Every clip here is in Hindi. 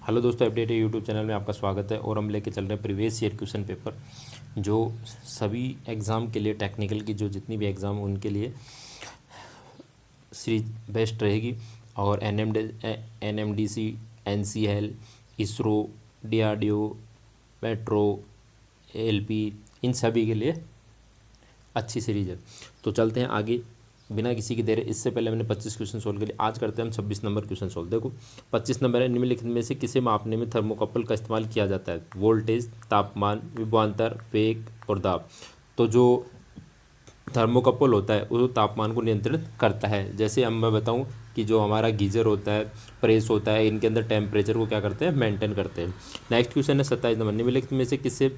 हेलो दोस्तों, अपडेट है यूट्यूब चैनल में आपका स्वागत है। और हम लेके चल रहे हैं प्रीवियस ईयर क्वेश्चन पेपर जो सभी एग्ज़ाम के लिए, टेक्निकल की जो जितनी भी एग्ज़ाम उनके लिए सीरीज बेस्ट रहेगी। और NMDC, NCL, ISRO, DRDO, metro, LP, इन सभी के लिए अच्छी सीरीज है। तो चलते हैं आगे बिना किसी की देर। इससे पहले मैंने 25 क्वेश्चन सोल्व कर लिए, आज करते हैं हम 26 नंबर क्वेश्चन सोल्व। देखो 25 नंबर है, निम्नलिखित में से किसे मापने में थर्मोकपल का इस्तेमाल किया जाता है? वोल्टेज, तापमान, विभवांतर, वेग और दाब। तो जो थर्मोकपल होता है वो तापमान को नियंत्रित करता है। जैसे हम मैं बताऊं कि जो हमारा गीज़र होता है, प्रेस होता है, इनके अंदर टेम्परेचर को क्या करते हैं, मेंटेन करते हैं। नेक्स्ट क्वेश्चन है 27 नंबर, निम्नलिखित में से किससे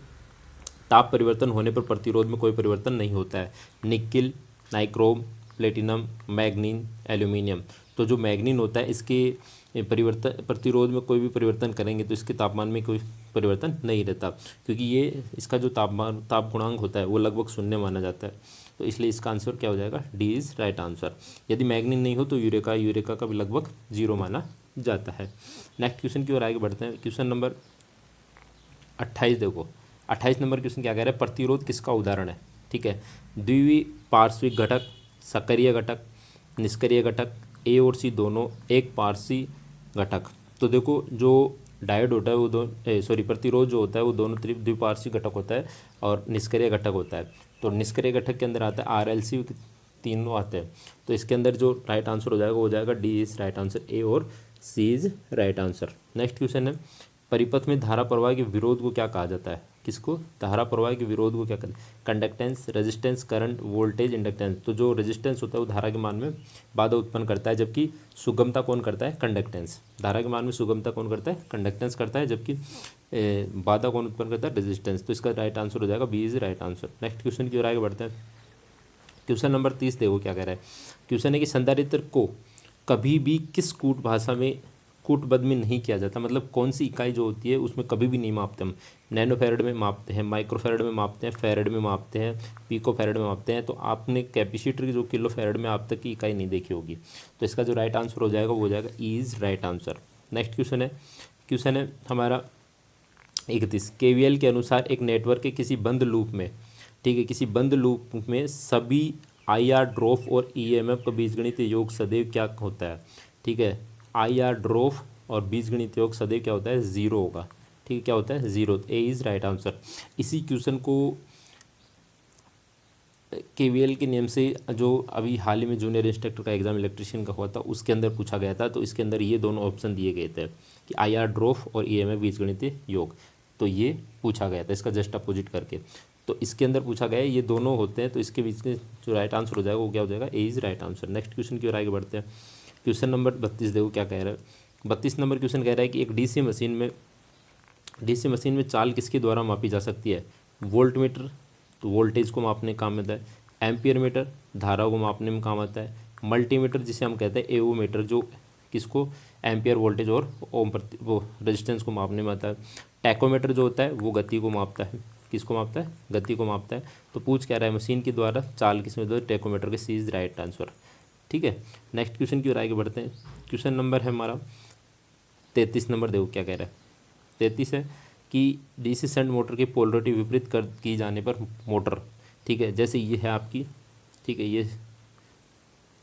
ताप परिवर्तन होने पर प्रतिरोध में कोई परिवर्तन नहीं होता है? Nickel, nichrome, platinum, मैग्नीन, aluminium. तो जो मैग्नीन होता है इसके प्रतिरोध में कोई भी परिवर्तन करेंगे तो इसके तापमान में कोई परिवर्तन नहीं रहता, क्योंकि ये इसका जो ताप गुणांक होता है वो लगभग शून्य माना जाता है। तो इसलिए इसका आंसर क्या हो जाएगा? D is right answer. यदि मैग्नीन नहीं हो तो यूरेका का भी लगभग जीरो माना जाता है। नेक्स्ट क्वेश्चन की ओर आगे बढ़ते हैं। क्वेश्चन नंबर 28 देखो, 28 नंबर क्वेश्चन क्या कह रहा है? प्रतिरोध किसका उदाहरण है? ठीक है, द्विपार्श्विक घटक, सक्रिय घटक, निष्क्रिय घटक, ए और सी दोनों एक पार्श्वी घटक। तो देखो जो डायोड होता है वो प्रतिरोध जो होता है वो दोनों द्विपार्श्विक घटक होता है और निष्क्रिय घटक होता है। तो निष्क्रिय घटक के अंदर आता है RLC, तीनों आते हैं। तो इसके अंदर जो राइट आंसर हो जाएगा वो हो जाएगा D is right answer, A और C is right answer. Next question है, परिपथ में धारा प्रवाह के विरोध को क्या कहा जाता है? किसको? धारा प्रवाह के विरोध को क्या कहते हैं? Conductance, resistance, current, voltage, inductance. तो जो रेजिस्टेंस होता है वो धारा के मान में बाधा उत्पन्न करता है, जबकि सुगमता कौन करता है? कंडक्टेंस। धारा के मान में सुगमता कौन करता है? कंडक्टेंस करता है, जबकि बाधा कौन उत्पन्न करता है? रेजिस्टेंस। तो इसका राइट आंसर हो जाएगा B is right answer. Next question की ओर आगे बढ़ते हैं। क्वेश्चन नंबर 30 देखो क्या कह रहा है। क्वेश्चन है कि संधारित्र को कभी भी किस कूट भाषा में कूटबद्ध में नहीं किया जाता, मतलब कौन सी इकाई जो होती है उसमें कभी भी नहीं मापते हम? नैनोफेरेड में मापते हैं, माइक्रोफेरेड में मापते हैं, फेरेड में मापते हैं, पिकोफेरेड में मापते हैं। तो आपने कैपेसिटर की जो किलो फेरेड में आप तक की इकाई नहीं देखी होगी। तो इसका जो राइट आंसर हो जाएगा वो हो जाएगा E is right answer. Next question है हमारा 31। KVL के अनुसार एक नेटवर्क के किसी बंद लूप में, ठीक है, किसी बंद लूप में सभी IR ड्रॉप और EMF का बीजगणितीय योग सदैव क्या होता है? ठीक है, IR ड्रॉप और बीजगणितीय योग सदैव क्या होता है? ज़ीरो होगा। ठीक है, क्या होता है? Zero. A is right answer. इसी क्वेश्चन को KVL के नियम से जो अभी हाल ही में जूनियर इंस्ट्रक्टर का एग्जाम इलेक्ट्रिशियन का हुआ था उसके अंदर पूछा गया था। तो इसके अंदर ये दोनों ऑप्शन दिए गए थे कि IR ड्रॉप और EMF बीजगणितीय योग। तो ये पूछा गया था इसका जस्ट अपोजिट करके। तो इसके अंदर पूछा गया है ये दोनों होते हैं, तो इसके बीच में जो राइट आंसर हो जाएगा वो क्या हो जाएगा? A is right answer. Next question की ओर आगे बढ़ते हैं। क्वेश्चन नंबर 32 देखो क्या कह रहा है। 32 नंबर क्वेश्चन कह रहा है कि एक डीसी मशीन में चाल किसके द्वारा मापी जा सकती है? वोल्टमीटर, तो वोल्टेज को मापने का काम आता है। एम्पियर मीटर, धारा को मापने में काम आता है। मल्टीमीटर जिसे हम कहते हैं एवोमीटर, जो किसको? एम्पियर, वोल्टेज और ओम प्रति वो रेजिस्टेंस को मापने में आता है। टैकोमीटर जो होता है वो गति को मापता है। किसको मापता है? गति को मापता है। तो पूछ क्या रहा है? मशीन के द्वारा चाल किसमें दो? टैकोमीटर के। सी इज राइट आंसर। ठीक है, नेक्स्ट क्वेश्चन की ओर आगे बढ़ते हैं। क्वेश्चन नंबर है हमारा 33 नंबर। देखो क्या कह रहा है। 33 है कि डीसी शंट मोटर की पोलरिटी विपरीत कर की जाने पर मोटर, ठीक है, जैसे ये है आपकी, ठीक है, ये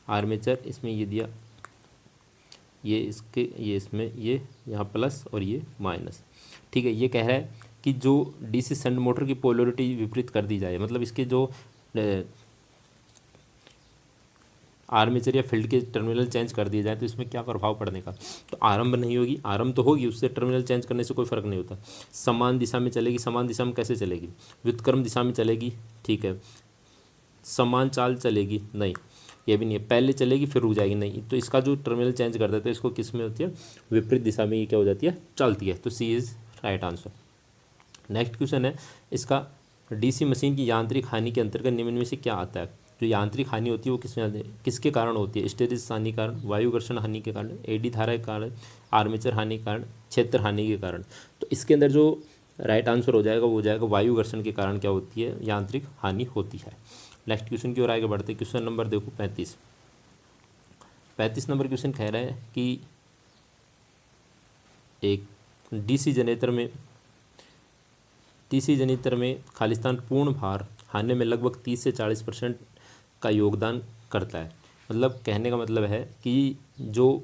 आर्मेचर, इसमें ये दिया, ये इसके, ये इसमें, ये यहाँ प्लस और ये माइनस। ठीक है, ये कह रहा है कि जो डीसी शंट मोटर की पोलरिटी विपरीत कर दी जाए, मतलब इसके जो आर्मेचर या फील्ड के टर्मिनल चेंज कर दिए जाए तो इसमें क्या प्रभाव पड़ने का? तो आरंभ नहीं होगी, आरंभ तो होगी, उससे टर्मिनल चेंज करने से कोई फर्क नहीं होता। समान दिशा में चलेगी, समान दिशा में कैसे चलेगी? व्युत्क्रम दिशा में चलेगी, ठीक है। समान चाल चलेगी, नहीं, ये भी नहीं है। पहले चलेगी फिर रुक जाएगी, नहीं। तो इसका जो टर्मिनल चेंज कर देते हैं इसको किस में होती है? विपरीत दिशा में ये क्या हो जाती है? चलती है। तो C is right answer. Next question है इसका, डीसी मशीन की यांत्रिक हानि के अंतर्गत निम्न में से क्या आता है? जो यांत्रिक हानि होती है वो किसके कारण होती है? स्टेरिस हानि के कारण, वायु घर्षण हानि के कारण, एडी धारा के कारण, आर्मेचर हानि के कारण, क्षेत्र हानि के कारण। तो इसके अंदर जो राइट आंसर हो जाएगा वो हो जाएगा वायु घर्षण के कारण क्या होती है? यांत्रिक हानि होती है। नेक्स्ट क्वेश्चन की ओर आगे बढ़ते हैं। क्वेश्चन नंबर देखो 35। 35 नंबर क्वेश्चन कह रहा है कि एक डीसी जनरेटर में खालिस्तान पूर्ण भार हानि में लगभग 30 से 40% का योगदान करता है। मतलब कहने का मतलब है कि जो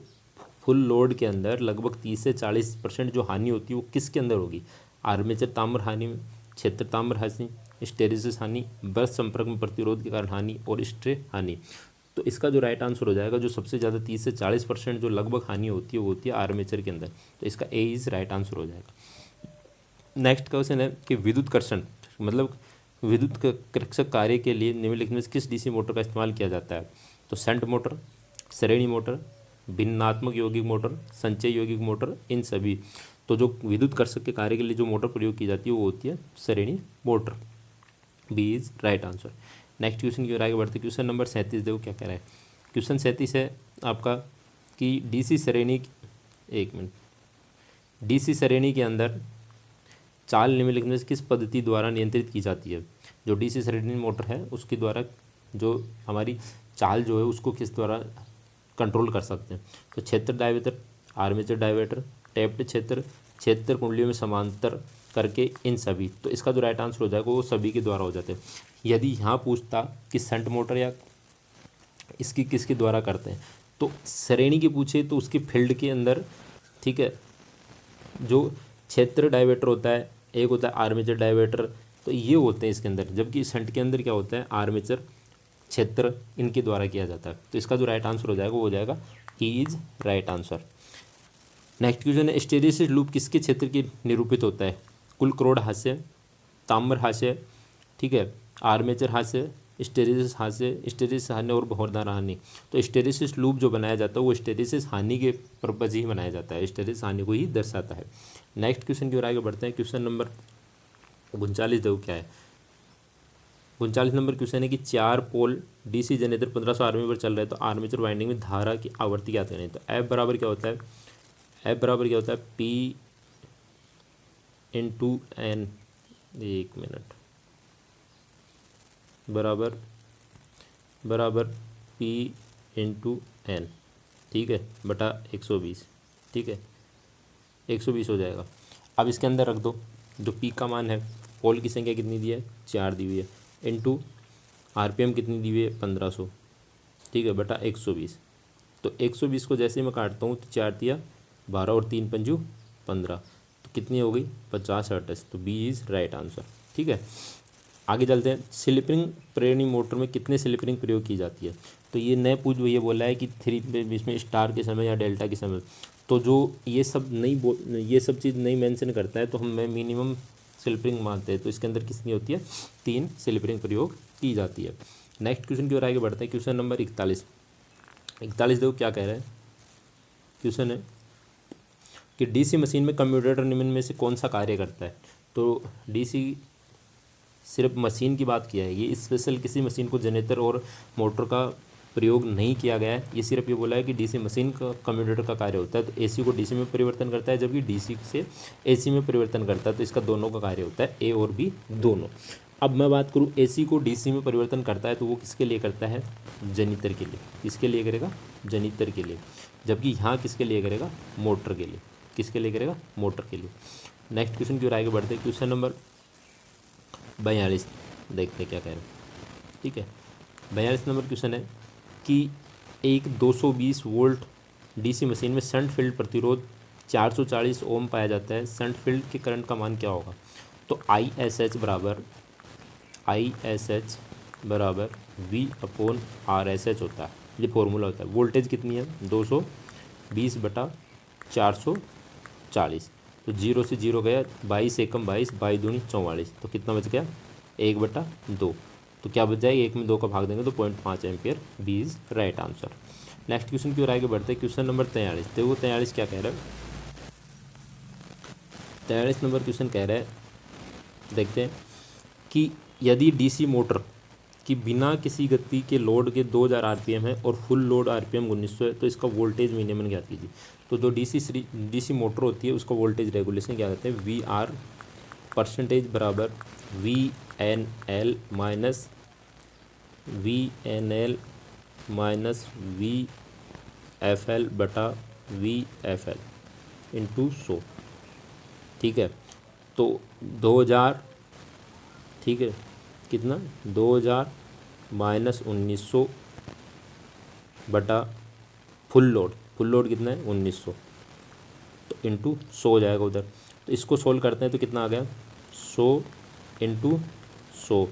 फुल लोड के अंदर लगभग 30 से 40% जो हानि होती है वो किसके अंदर होगी? आर्मेचर ताम्र हानि में, क्षेत्र ताम्र हानि, हिस्टैरिसीस हानि, बर्स्ट संपर्क में प्रतिरोध के कारण हानि और स्ट्रे हानि। तो इसका जो राइट आंसर हो जाएगा, जो सबसे ज़्यादा 30 से 40% जो लगभग हानि होती है वो होती है आर्मेचर के अंदर। तो इसका ए इज़ राइट आंसर हो जाएगा। नेक्स्ट क्वेश्चन है कि विद्युत कर्षण मतलब विद्युत कर्षक कार्य के लिए निम्नलिखित में से किस डीसी मोटर का इस्तेमाल किया जाता है? तो शंट मोटर, श्रेणी मोटर, भिन्नात्मक यौगिक मोटर, संचय यौगिक मोटर, इन सभी। तो जो विद्युत कर्षक के कार्य के लिए जो मोटर प्रयोग की जाती है वो होती है श्रेणी motor. B is right answer. Next question की ओर आगे बढ़ते, क्वेश्चन नंबर 37 देखो क्या कह रहा है। क्वेश्चन 37 है आपका कि डीसी श्रेणी, एक मिनट, डीसी श्रेणी के अंदर चाल निम्नलिखित में से किस पद्धति द्वारा नियंत्रित की जाती है? जो डीसी श्रेणी मोटर है उसके द्वारा जो हमारी चाल जो है उसको किस द्वारा कंट्रोल कर सकते हैं? तो क्षेत्र डायवेटर, आर्मेचर डायवेटर, टैप्ड क्षेत्र, क्षेत्र कुंडलियों में समांतर करके, इन सभी। तो इसका जो राइट आंसर हो जाएगा वो सभी के द्वारा हो जाते हैं। यदि यहाँ पूछता कि शंट मोटर या इसकी किसके द्वारा करते हैं, तो श्रेणी की पूछे तो उसके फील्ड के अंदर, ठीक है, जो क्षेत्र डायवेटर होता है, एक होता है आर्मेचर डायवेटर, तो ये होते हैं इसके अंदर। जबकि शंट के अंदर क्या होता है? आर्मेचर, क्षेत्र, इनके द्वारा किया जाता है। तो इसका जो राइट आंसर हो जाएगा वो हो जाएगा E is right answer. Next question है, हिस्टैरिसीस लूप किसके क्षेत्र के निरूपित होता है? कुल क्रोड हास्य, ताम्र हास्य, ठीक है, आर्मेचर हास्य, हिस्टैरिसीस हास्य, हिस्टैरिसीस हानि और बहुधारा हानि। तो हिस्टैरिसीस लूप जो बनाया जाता है वो हिस्टैरिसीस हानि के पर्पज ही बनाया जाता है, हिस्टैरिसीस हानि को ही दर्शाता है। नेक्स्ट क्वेश्चन की ओर आगे बढ़ते हैं। क्वेश्चन नंबर 39 देखो क्या है। 39 नंबर क्वेश्चन है कि 4 पोल डीसी जनरेटर 1500 आरपीएम पर चल रहे हैं, तो आर्मेचर वाइंडिंग में धारा की आवृत्ति क्या है? तो एफ बराबर क्या होता है? एफ बराबर क्या होता है? पी इंटू एन, एक मिनट, बराबर पी इंटू एन, ठीक है, बटा 120, ठीक है, 120 हो जाएगा। अब इसके अंदर रख दो जो पी का मान है, पोल की संख्या कितनी दी है? 4 दी हुई है, इंटू आरपीएम कितनी दी हुई है? 1500, ठीक है, बटा 120। तो 120 को जैसे मैं काटता हूँ तो 4 दिया 12 और 3 पंजू 15, तो कितनी हो गई? 50 हर्ट्ज। तो बी इज़ राइट आंसर, ठीक है। आगे चलते हैं। स्लिप रिंग प्रेरणी मोटर में कितने स्लिप रिंग प्रयोग की जाती है? तो ये नए पूछ ये बोला है कि 3 इसमें स्टार के समय या डेल्टा के समय। तो जो ये सब ये सब चीज़ नहीं मेंशन करता है तो हम मिनिमम स्लिप रिंग मानते हैं। तो इसके अंदर कितनी होती है? 3 स्लिप रिंग प्रयोग की जाती है। नेक्स्ट क्वेश्चन की ओर आगे बढ़ते हैं। क्वेश्चन नंबर 41 देखो क्या कह रहा है। क्वेश्चन है कि डीसी मशीन में कम्यूटेटर निम्न में से कौन सा कार्य करता है? तो डीसी सिर्फ मशीन की बात किया है, ये स्पेशल किसी मशीन को जनरेटर और मोटर का प्रयोग नहीं किया गया है। ये सिर्फ ये बोला है कि डीसी मशीन का कम्यूटेटर का कार्य होता है। तो एसी को डीसी में परिवर्तन करता है, जबकि डीसी से एसी में परिवर्तन करता है। तो इसका दोनों का कार्य होता है, ए और बी दोनों। अब मैं बात करूँ एसी को डीसी में परिवर्तन करता है तो वो किसके लिए करता है? जनरेटर के लिए। किसके लिए करेगा? जनरेटर के लिए। जबकि यहाँ किसके लिए करेगा? मोटर के लिए। किसके लिए करेगा? मोटर के लिए। नेक्स्ट क्वेश्चन की ओर आगे बढ़ते हैं। क्वेश्चन नंबर 42 देखते हैं क्या कह रहे हैं, ठीक है। 42 नंबर क्वेश्चन है कि एक 220 वोल्ट डीसी मशीन में शंट फील्ड प्रतिरोध 440 ओम पाया जाता है। शंट फील्ड के करंट का मान क्या होगा? तो आई एस एच बराबर V upon R S H होता है, ये फॉर्मूला होता है। वोल्टेज कितनी है? 220 बटा 440। तो 0 से 0 गया, 22 एकम 22, 22 दूनी 44, तो कितना बच गया? 1/2। तो क्या बच जाएगा? 1 में 2 का भाग देंगे तो 0.5 ampere. B is right answer. Next question की ओर आगे बढ़ते हैं। क्वेश्चन नंबर 43 देखो 43 क्या कह रहा है। 43 नंबर क्वेश्चन कह रहा है, देखते हैं कि यदि डीसी मोटर कि बिना किसी गति के लोड के 2000 आरपीएम है और फुल लोड आरपीएम 1900 है, तो इसका वोल्टेज मिनिमम ज्ञात कीजिए। तो जो डीसी मोटर होती है उसका वोल्टेज रेगुलेशन क्या कहते हैं? वी आर परसेंटेज बराबर V N L minus V F L बटा वी एफ एल इंटू 100। ठीक है। तो 2000, ठीक है, कितना 2000 माइनस 1900 बटा फुल लोड कितना है 1900, तो इंटू 100 हो जाएगा उधर। तो इसको सोल्व करते हैं तो कितना आ गया 100 इंटू 100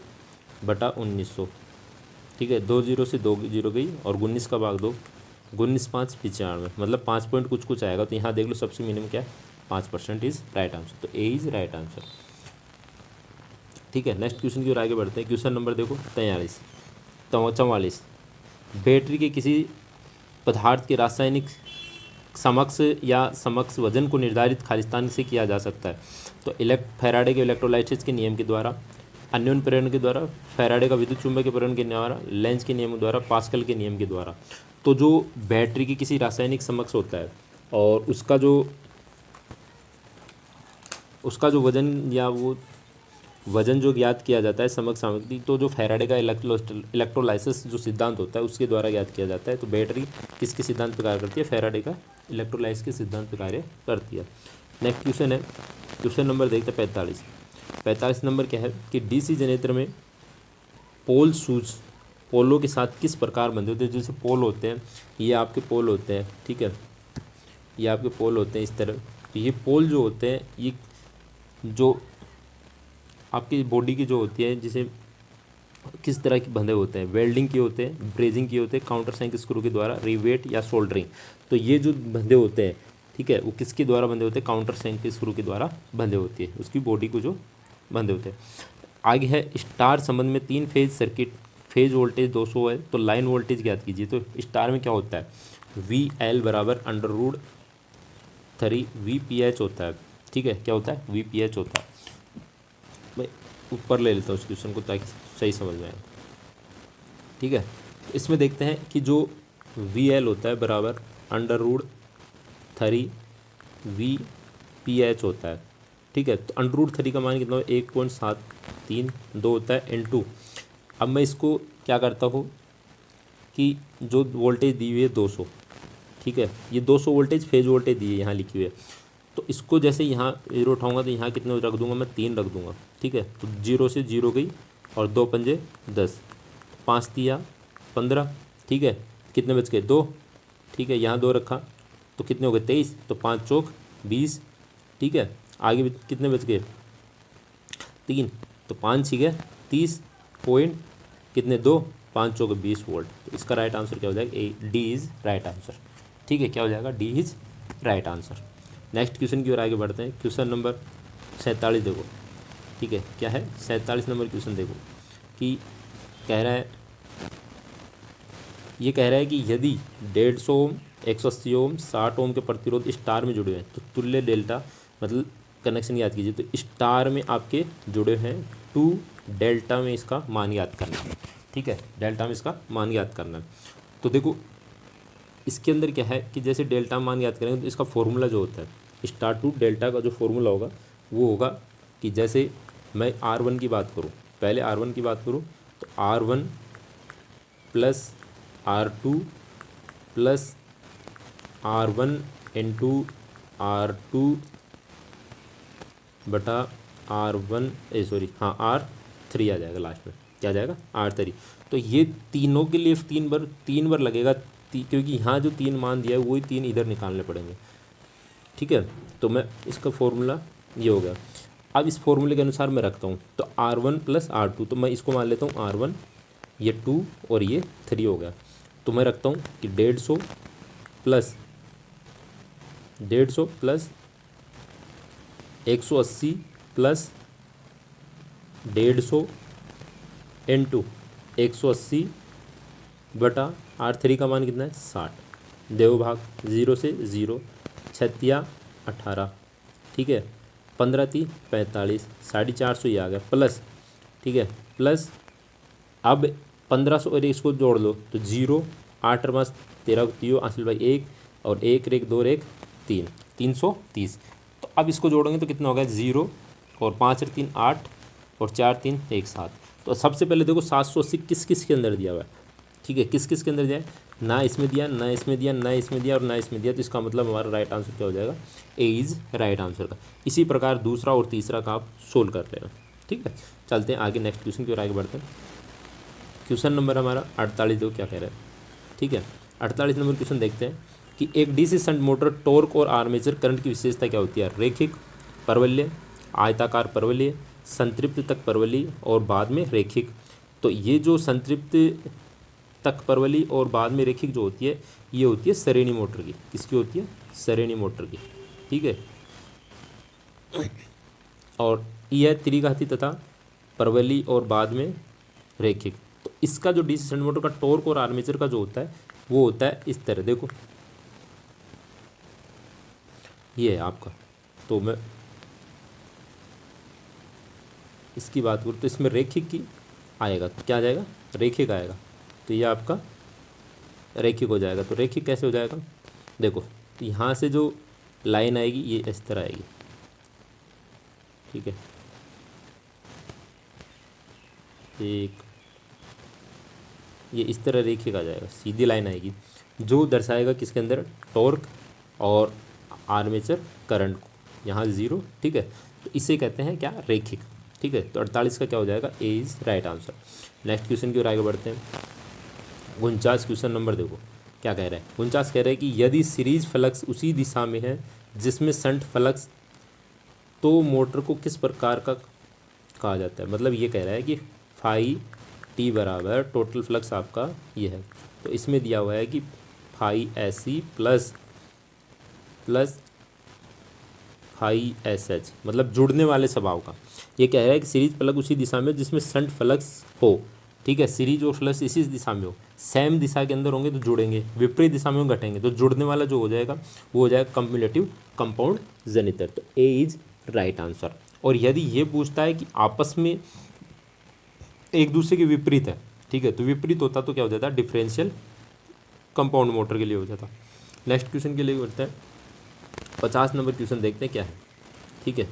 बटा 1900, ठीक है। 2 जीरो से 2 जीरो गई और 19 का भाग 2, 19 5 95, मतलब 5 पॉइंट कुछ कुछ आएगा। तो यहाँ देख लो सबसे मिनिमम क्या है 5% इज़ राइट आंसर, तो ए इज़ राइट आंसर, ठीक है। नेक्स्ट क्वेश्चन की ओर आगे बढ़ते हैं। क्वेश्चन नंबर देखो 44, बैटरी के किसी पदार्थ के रासायनिक समक्ष या समक्ष वजन को निर्धारित खालिस्तान से किया जा सकता है। तो फैराडे के इलेक्ट्रोलाइसिस के नियम के द्वारा, अन्योन प्रेरण के द्वारा, फैराडे का विद्युत चुंबकीय प्रेरण के द्वारा, लेंज के नियम के द्वारा, पास्कल के नियम के द्वारा। तो जो बैटरी की किसी रासायनिक समक्ष होता है और उसका जो वजन या वो वजन जो ज्ञात किया जाता है समक्ष सामग्री, तो जो फैराडे का इलेक्ट्रोलाइसिस जो सिद्धांत होता है उसके द्वारा ज्ञात किया जाता है। तो बैटरी किसके सिद्धांत पर कार्य करती है, फैराडे का इलेक्ट्रोलाइसिस के सिद्धांत पर कार्य करती है। नेक्स्ट क्वेश्चन है, क्वेश्चन नंबर देखते हैं 45 नंबर क्या है कि डीसी जनरेटर में पोल शूज पोलों के साथ किस प्रकार बंधे होते हैं। जैसे पोल होते हैं, ये आपके पोल होते हैं, ठीक है, ये आपके पोल होते हैं इस तरह। तो ये पोल जो होते हैं ये जो आपकी बॉडी की जो होती है जिसे किस तरह के बंधे होते हैं, वेल्डिंग के होते हैं, ब्रेजिंग के होते हैं, काउंटर सैंक स्क्रू के द्वारा, रिवेट या सोल्डरिंग। तो ये जो बंधे होते हैं, ठीक है, वो किसके द्वारा बंधे होते हैं, काउंटर सैंक स्क्रू के द्वारा बंधे होती है, उसकी बॉडी को जो बंधे होते हैं। आगे है स्टार संबंध में 3 फेज सर्किट, फेज वोल्टेज 200 है तो लाइन वोल्टेज ज्ञात कीजिए। तो स्टार में क्या होता है, वी एल बराबर √3 VPH होता है, ठीक है। क्या होता है, VPH होता है। मैं ऊपर ले लेता हूँ उस क्वेश्चन को ताकि सही समझ में आए, ठीक है। इसमें देखते हैं कि जो VL होता है बराबर √3 VPH होता है, ठीक है। तो √3 का मान कितना हो, 1.732 होता है इनटू। अब मैं इसको क्या करता हूँ कि जो वोल्टेज दी हुई है 200, ठीक है, ये 200 वोल्टेज फेज वोल्टेज दी है यहाँ लिखी हुई है। तो इसको जैसे यहाँ 0 उठाऊंगा तो यहाँ कितने रख दूंगा, मैं 3 रख दूंगा, ठीक है। तो 0 से 0 गई और 2 पंजे 10, 5 तिया 15, ठीक है। कितने बच गए 2, ठीक है, यहाँ 2 रखा तो कितने हो गए 23, तो 5 चौक 20, ठीक है। आगे भी कितने बच गए 3, तो 5 6 30 पॉइंट कितने 2, 5 चौक 20 वोल्ट। तो इसका राइट आंसर क्या हो जाएगा, A D is right answer, ठीक है। क्या हो जाएगा, D is right answer. Next question की ओर आगे बढ़ते हैं। क्वेश्चन नंबर 47 देखो, ठीक है, क्या है 47 नंबर क्वेश्चन देखो कि कह रहा है, ये कह रहा है कि यदि 150 ओम, 180 ओम, 60 ओम के प्रतिरोध स्टार में जुड़े हैं तो तुल्य डेल्टा मतलब कनेक्शन याद कीजिए। तो स्टार में आपके जुड़े हैं 2, डेल्टा में इसका मान याद करना है, ठीक है, डेल्टा में इसका मान याद करना है। तो देखो इसके अंदर क्या है कि जैसे डेल्टा मान याद करेंगे तो इसका फॉर्मूला जो होता है स्टार टू डेल्टा का जो फॉर्मूला होगा वो होगा कि जैसे मैं R1 की बात करूँ, पहले R1 की बात करूँ तो R1 plus R2 plus R1 into R2 बटा R1 R3 आ जाएगा लास्ट में, क्या आ जाएगा R3। तो ये तीनों के लिए 3 बार लगेगा क्योंकि यहाँ जो 3 मान दिया है वही 3 इधर निकालने पड़ेंगे, ठीक है। तो मैं इसका फॉर्मूला ये हो गया। अब इस फॉर्मूले के अनुसार मैं रखता हूँ तो R1 प्लस R2, तो मैं इसको मान लेता हूँ R1, ये 2 और ये 3 हो गया। तो मैं रखता हूँ कि 150 प्लस 180 प्लस 150 इंटू 180 बटा R3 का मान कितना है 60, देव भाग 0 से 0, 6 18, ठीक है, 15 × 45, 450 ये आ गया प्लस, ठीक है, प्लस अब 1500 और इसको जोड़ लो तो 0, 8 मास 13 3 आंसर भाई 1 और 1 1 2 1 3, 330। तो अब इसको जोड़ेंगे तो कितना हो गया 0 और 5 और 3 8 और 4 3 1 7। तो सबसे पहले देखो 780 किस किस के अंदर दिया हुआ है, ठीक है, किस किस के अंदर दिया है ना इसमें दिया, ना इसमें दिया, ना इसमें दिया और ना इसमें दिया, तो इसका मतलब हमारा राइट आंसर क्या हो जाएगा, ए इज़ राइट आंसर का। इसी प्रकार दूसरा और तीसरा का आप सोल्व कर लेना। ठीक है, चलते हैं आगे नेक्स्ट क्वेश्चन की ओर आगे बढ़ते हैं। क्वेश्चन नंबर हमारा 48 दो क्या कह रहा है। ठीक है, 48 नंबर क्वेश्चन देखते हैं कि एक डीसी शंट मोटर टॉर्क और आर्मेचर करंट की विशेषता क्या होती है। रैखिक, परवलय, आयताकार परवलय, संतृप्त तक परवलय और बाद में रैखिक। तो ये जो संतृप्त तक परवलय और बाद में रैखिक जो होती है, ये होती है सरेनी मोटर की। किसकी होती है, सरेनी मोटर की। ठीक है, और यह त्रिघाती तथा परवलय और बाद में रैखिक। तो इसका जो डीसी शंट मोटर का टॉर्क और आर्मेचर का जो होता है वो होता है इस तरह, देखो ये है आपका। तो मैं इसकी बात करूँ तो इसमें रैखिक की आएगा, तो क्या आ जाएगा, रैखिक आएगा। तो ये आपका रैखिक हो जाएगा। तो रैखिक कैसे हो जाएगा, देखो तो यहाँ से जो लाइन आएगी ये इस तरह आएगी। ठीक है, एक ये इस तरह रैखिक आ जाएगा, सीधी लाइन आएगी जो दर्शाएगा किसके अंदर, टॉर्क और आर्मेचर करंट को, यहाँ ज़ीरो। ठीक है, तो इसे कहते हैं क्या, रैखिक। ठीक है, तो 48 का क्या हो जाएगा, A is right answer. Next question की ओर आगे बढ़ते हैं। 49 क्वेश्चन नंबर देखो क्या कह रहा है। 49 कह रहा है कि यदि सीरीज फ्लक्स उसी दिशा में है जिसमें शंट फ्लक्स, तो मोटर को किस प्रकार का कहा जाता है। मतलब ये कह रहा है कि फाई टी बराबर टोटल फ्लक्स आपका ये है, तो इसमें दिया हुआ है कि phi S C plus phi S H, मतलब जुड़ने वाले स्वभाव का। ये कह रहा है कि सीरीज फ्लक्स उसी दिशा में जिसमें शंट फ्लक्स हो। ठीक है, सीरीज और फ्लक्स इसी दिशा में हो, सेम दिशा के अंदर होंगे तो जुड़ेंगे, विपरीत दिशा में घटेंगे तो जुड़ने वाला जो हो जाएगा वो हो जाएगा कम्युलेटिव कंपाउंड जनितर। तो ए इज राइट आंसर। और यदि ये पूछता है कि आपस में एक दूसरे के विपरीत है, ठीक है, तो विपरीत होता तो क्या हो जाता, डिफरेंशियल कंपाउंड मोटर के लिए हो जाता। नेक्स्ट क्वेश्चन के लिए बढ़ते हैं। 50 नंबर क्वेश्चन देखते हैं क्या है। ठीक है,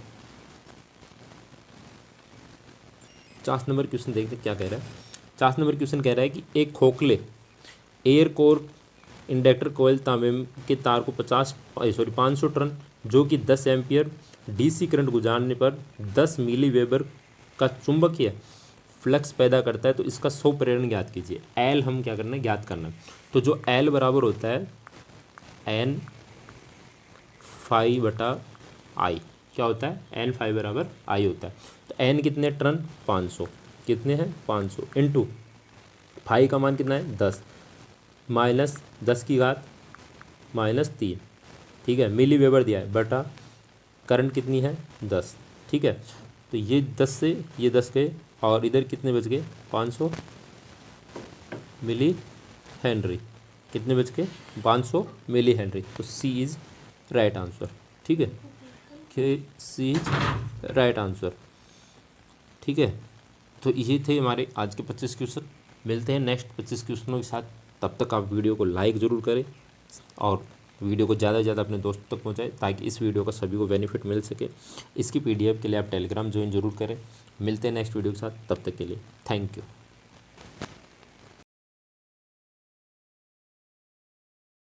50 नंबर क्वेश्चन देखते हैं क्या कह रहा है। 50 नंबर क्वेश्चन कह रहा है कि एक खोखले एयर कोर इंडक्टर कोयल तांबे के तार को 500 टन जो कि 10 एम्पियर डीसी करंट गुजारने पर 10 मिली वेबर का चुंबकीय फ्लक्स पैदा करता है, तो इसका 100 प्रेरण ज्ञात कीजिए। एल हम क्या करना है, ज्ञात करना है। तो जो एल बराबर होता है एन फाई बटा आई, क्या होता है, एन फाई बराबर आई होता है। तो एन कितने टन, 500, कितने हैं 500 इंटू फाई का मान कितना है 10 माइनस 10 की घात -3। ठीक है, मिली वेबर दिया है बटा करंट कितनी है 10। ठीक है, तो ये 10 से ये 10 गए और इधर कितने बच गए 500 मिली हेनरी, कितने बच गए 500 मिली हेनरी। तो सी इज़ राइट आंसर। ठीक है, कि सी इज राइट आंसर। ठीक है, तो ये थे हमारे आज के 25 क्वेश्चन। मिलते हैं नेक्स्ट 25 क्वेश्चनों के साथ। तब तक आप वीडियो को लाइक ज़रूर करें और वीडियो को ज़्यादा से ज़्यादा अपने दोस्तों तक पहुंचाएं ताकि इस वीडियो का सभी को बेनिफिट मिल सके। इसकी पीडीएफ के लिए आप टेलीग्राम ज्वाइन जरूर करें। मिलते हैं नेक्स्ट वीडियो के साथ, तब तक के लिए थैंक यू।